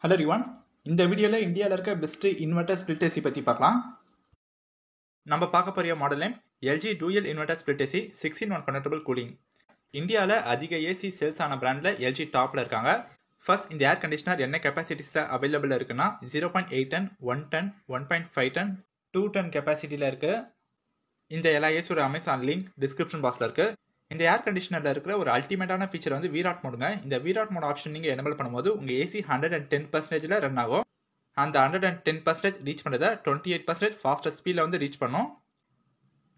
Hello ரிவான், இந்த வீடியோவில் இந்தியாவில் இருக்க பெஸ்ட் இன்வெர்டர் ஸ்பிளிட் ஏசி பற்றி பார்க்கலாம். நம்ம பார்க்க போகிற model name LG dual inverter split AC 6-in-1 convertible cooling. இந்தியாவில் அதிக ஏசி சேல்ஸ் ஆன பிராண்டில் எல்ஜி டாப்பில் இருக்காங்க. ஃபர்ஸ்ட், இந்த ஏர் கண்டிஷனர் என்ன கெப்பாசிட்டிஸில் அவைலபிள் இருக்குன்னா 0.8 டன், 1 டன், 1.5 டன், 2 டன் கெப்பாசிட்டியில் இருக்குது. இந்த எல்லா ஏசியோட அமேசான் லிங்க் டிஸ்கிரிப்ஷன் பாக்ஸில் இருக்குது. இந்த ஏர் கண்டிஷனரில் இருக்கிற ஒரு அல்டிமேட்டான ஃபீச்சர் வந்து வீராட் மோடுங்க. இந்த வீராட் மோட் ஆப்ஷன் நீங்கள் எனபிள் பண்ணும்போது உங்கள் ஏசி 110% ரன் ஆகும். அந்த 110% ரீச் பண்ணுறதை 28% ஃபாஸ்டஸ்ட் ஸ்பீடில் வந்து ரீச் பண்ணும்.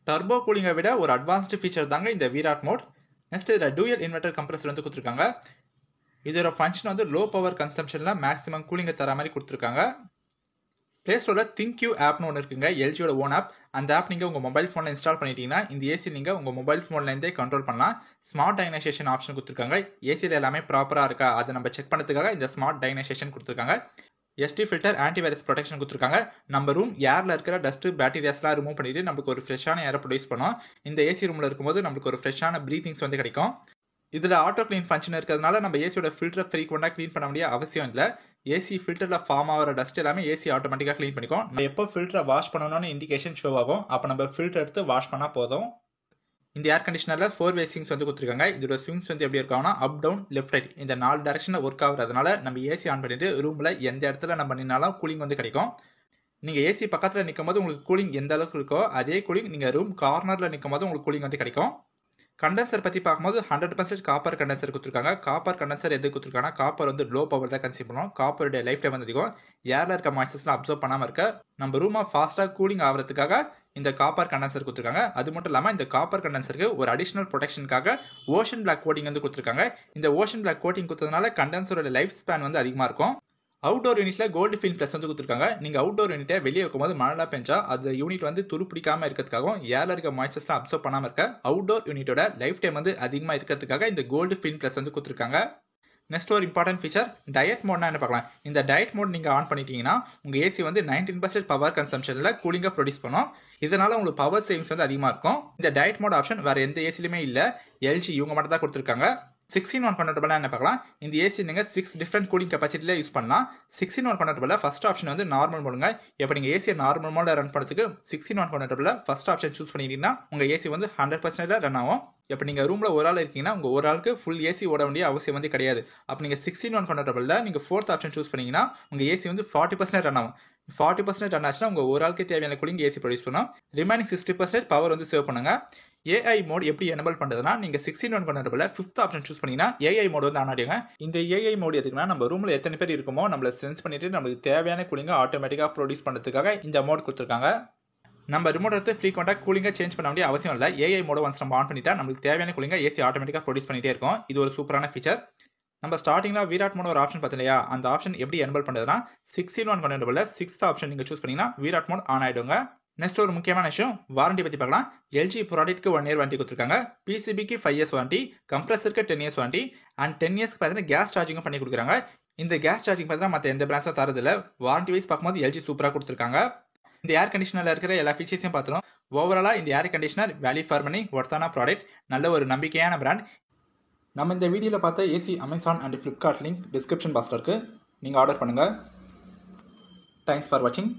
டர்போ கூலிங்கை விட ஒரு அட்வான்ஸ்டு ஃபீச்சர் தாங்க இந்த வீராட் மோட். நெக்ஸ்ட் இதில் டூயல் இன்வெர்டர் கம்ப்ரஸர் வந்து கொடுத்துருக்காங்க. இதோட ஃபங்க்ஷன் வந்து லோ பவர் கன்சம்ஷனில் மேக்ஸிமம் கூலிங்கை தர மாதிரி கொடுத்துருக்காங்க. ப்ளே ஸ்டோரில் திங்க்யூ ஆப்னு ஒன்று இருக்குங்க, எல்ஜியோட ஓன் ஆப். அந்த ஆப் நீங்கள் உங்கள் மொபைல் ஃபோனில் இன்ஸ்டால் பண்ணிட்டீங்கன்னா இந்த ஏசி நீங்கள் உங்கள் மொபைல் ஃபோன்லேருந்தே கண்ட்ரோல் பண்ணலாம். ஸ்மார்ட் டைனசேஷன் ஆப்ஷன் கொடுத்துருக்காங்க. ஏசியில் எல்லாமே ப்ராப்பராக இருக்கா அதை நம்ம செக் பண்ணுறதுக்காக இந்த ஸ்மார்ட் டைனசேஷன் கொடுத்துருக்காங்க. எஸ்டி ஃபில்டர், ஆன்டிவைரஸ் ப்ரொடெக்ஷன் கொடுத்துருக்காங்க. நம்ம ரூம் ஏரில் இருக்கிற டஸ்ட்டு பேக்டீரியாஸ்லாம் ரிமூவ் பண்ணிட்டு நமக்கு ஒரு ஃப்ரெஷ்ஷான ஏரை ப்ரொடியூஸ் பண்ணோம். இந்த ஏசி ரூமில் இருக்கும்போது நமக்கு ஒரு ஃப்ரெஷ்ஷான ப்ரீத்திங்ஸ் வந்து கிடைக்கும். இதில் ஆட்டோ க்ளீன் ஃபங்க்ஷன் இருக்கிறதுனால நம்ம ஏசியோட ஃபில்டரை ஃப்ரீக்வெண்ட்டாக க்ளீன் பண்ண வேண்டிய அவசியம் இல்லை. ஏசி ஃபில்டரில் ஃபார்ம் ஆகிற டஸ்ட் எல்லாமே ஏசி ஆட்டோமேட்டிக்காக க்ளீன் பண்ணிக்கும். நம்ம எப்போ ஃபில்டரை வாஷ் பண்ணணும்னு இண்டிகேஷன் ஷோ ஆகும். அப்போ நம்ம ஃபில்டர் எடுத்து வாஷ் பண்ணால் போதும். இந்த ஏர் கண்டிஷனரில் 4-way ஸ்விங்ஸ் வந்து கொடுத்துருக்காங்க. இதோட ஸ்விங்ஸ் வந்து எப்படி இருக்காங்கன்னா அப், டவுன், லெஃப்ட், ரைட் இந்த 4 டேரக்ஷனில் ஒர்க் ஆகுறதுனால நம்ம ஏசி ஆன் பண்ணிட்டு ரூமில் எந்த இடத்துல நம்ம நின்னாலும் கூலிங் வந்து கிடைக்கும். நீங்கள் ஏசி பக்கத்தில் நிற்கும் போது உங்களுக்கு கூலிங் எந்த அளவுக்கு இருக்கோ அதே கூலிங் நீங்கள் ரூம் கார்னரில் நிற்கும் போது உங்களுக்கு கூலிங் வந்து கிடைக்கும். கண்டென்சர் பற்றி பார்க்கும்போது 100% காப்பர் கண்டென்சர் கொடுத்துருக்காங்க. காப்பர் கண்டென்சர் எது கொடுத்துருக்காங்கன்னா காப்பர் வந்து லோ பவர் தான் கன்சியூம் பண்ணுவோம். காப்பருடைய லைஃப் டைம் வந்து அதிகம். ஏரில் இருக்க மாய்ச்சர்ஸ்லாம் அப்சர்வ் பண்ணாமல் இருக்க நம்ம ரூமை ஃபாஸ்ட்டாக கூலிங் ஆகிறதுக்காக இந்த காப்பர் கண்டென்சர் கொடுத்துருக்காங்க. அது மட்டும் இல்லாமல் இந்த காப்பர் கண்டென்சருக்கு ஒரு அடிஷனல் ப்ரொடெக்ஷனுக்காக ஓஷன் பிளாக் கோட்டிங் வந்து கொடுத்துருக்காங்க. இந்த ஓஷன் பிளாக் கோட்டிங் கொடுத்ததுனால கண்டென்சரோட லைஃப் ஸ்பேன் வந்து அதிகமாக இருக்கும். அவுட்டோர் யூனிட்டில் கோல்டு ஃபின் ப்ளஸ் வந்து கொடுத்துருக்காங்க. நீங்கள் அவுட்டோர் யூனிட்டை வெளியே வைக்கும்போது மழைலாம் பெஞ்சா அந்த யூனிட் வந்து துரு பிடிக்காமல் இருக்கிறதுக்காகவும் ஏரில் இருக்க மாய்ச்சர்ஸ்லாம் அப்சர்வ் பண்ணாமல் இருக்க அவுட்டோர் யூனிட்டோட லைஃப் டைம் வந்து அதிகமாக இருக்கிறதுக்காக இந்த கோல்டு ஃபின் ப்ளஸ் வந்து கொடுத்துருக்காங்க. நெக்ஸ்ட் ஒரு இம்பார்ட்டன்ட் ஃபீச்சர் டயட் மோட்னா என்ன பார்க்கலாம். இந்த டயட் மோட் நீங்கள் ஆன் பண்ணிட்டீங்கன்னா உங்கள் ஏசி வந்து 19% பவர் கன்சம்ஷனில் கூலிங்காக ப்ரொடியூஸ் பண்ணும். இதனால் உங்களுக்கு பவர் சேவிங்ஸ் வந்து அதிகமாக இருக்கும். இந்த டயட் மோட் ஆப்ஷன் வேறு எந்த ஏசிலுமே இல்லை, எல்ஜி இவங்க மட்டும் தான் கொடுத்துருக்காங்க. 6-in-1 கன்வெர்ட்டபிளாக என்ன பார்க்கலாம். இந்த ஏசி நீங்கள் 6 டிஃப்ரெண்ட் கூலிங் கெப்பாசிட்டியில் யூஸ் பண்ணலாம். 6-in-1 கன்வெர்ட்டபிளில் ஃபர்ஸ்ட் ஆப்ஷன் வந்து நார்மல் மோடுங்க. இப்போ நீங்கள் ஏசியை நார்மல் மோடில் ரன் பண்ணுறதுக்கு 6-in-1 கன்வெர்ட்டபிளில் ஃபர்ஸ்ட் ஆப்ஷன் சூஸ் பண்ணிட்டீங்கன்னா உங்கள் ஏசி வந்து 100% ரன் ஆகும். இப்போ நீங்கள் ரூமில் ஒரு ஆள் இருக்கீங்கன்னா உங்கள் ஒரு ஆளுக்கு ஃபுல் ஏசி ஓட வேண்டிய அவசியம் வந்து கிடையாது. அப்போ நீங்கள் 6-in-1 கன்வெர்ட்டபிளில் நீங்கள் 4th ஆப்ஷன் சூஸ் பண்ணிங்கன்னா உங்கள் ஏசி வந்து 40% ரன் ஆகும். 40% ரன் ஆச்சுன்னா உங்கள் ஒரு ஆளுக்கு தேவையான கூலிங் ஏசி ப்ரொடியூஸ் பண்ணும். ரிமைனிங் 60% பவர் வந்து சேவ் பண்ணுங்க. ஏஐ மோட் எப்படி எனபிள் பண்ணுறதுனா நீங்கள் 6-in-1 கன்வெர்ட்டபிளில் 5th ஆப்ஷன் சூஸ் பண்ணிங்கன்னா ஏஐ மோட் வந்து ஆன் ஆகிடுங்க. இந்த ஏஐ மோட் எதுக்குன்னா நம்ம ரூமில் எத்தனை பேர் இருக்குமோ நம்மளை சென்ஸ் பண்ணிட்டு நமக்கு தேவையான கூலிங்கை ஆட்டோமேட்டிக்காக ப்ரொடியூஸ் பண்ணுறதுக்காக இந்த மோட் கொடுத்துருக்காங்க. நம்ம ரிமோட் எடுத்து ஃப்ரீக்வெண்ட்டாக கூலிங்காக சேஞ்ச் பண்ண வேண்டிய அவசியம் இல்லை. ஏஐ மோட ஒன்ஸ் நம்ம ஆன் பண்ணிட்டா நம்மளுக்கு தேவையான கூலிங்கை ஏசி ஆட்டோமேட்டிக்காக ப்ரொடியூஸ் பண்ணிட்டே இருக்கும். இது ஒரு சூப்பரான ஃபீச்சர். நம்ம ஸ்டார்டிங்கில் வீராட் மோட் ஒரு ஆப்ஷன் பார்த்தோம் இல்லையா, அந்த ஆப்ஷன் எப்படி எனபிள் பண்ணுறதுனா 6-in-1 கன்வெர்ட்டபிளில் 6th ஆப்ஷன் நீங்கள் சூஸ் பண்ணிங்கன்னா வீராட் மோட் ஆன் ஆகிடுங்க. நெக்ஸ்ட் ஒரு முக்கியமான விஷயம் வாரண்டி பற்றி பார்க்கலாம். எல்ஜி ப்ராடக்ட்க்கு 1 year வாரண்டி கொடுத்துருக்காங்க. பிசிபிக்கு 5 years வாரண்டி, கம்ப்ரஸருக்கு 10 years வாரண்டி அண்ட் 10 years பார்த்தீங்கன்னா கேஸ் சார்ஜிங்கும் பண்ணி கொடுக்குறாங்க. இந்த கேஸ் சார்ஜிங் பார்த்தீங்கன்னா மற்ற எந்த பிராண்ட்ஸும் தரதில்ல. வாரண்டி வைஸ் பார்க்கும்போது எல்ஜி சூப்பராக கொடுத்துருக்காங்க. இந்த ஏர் கண்டிஷனரில் இருக்கிற எல்லா ஃபீச்சர்ஸையும் பார்த்துரும். ஓவராலாக இந்த air conditioner value for money ஒர்த்தான ப்ராடக்ட், நல்ல ஒரு நம்பிக்கையான பிராண்ட். நம்ம இந்த வீடியோவில் பார்த்த AC Amazon and Flipkart link description பாக்ஸில் இருக்குது, நீங்கள் ஆர்டர் பண்ணுங்கள். தேங்க்ஸ் ஃபார் வாட்சிங்.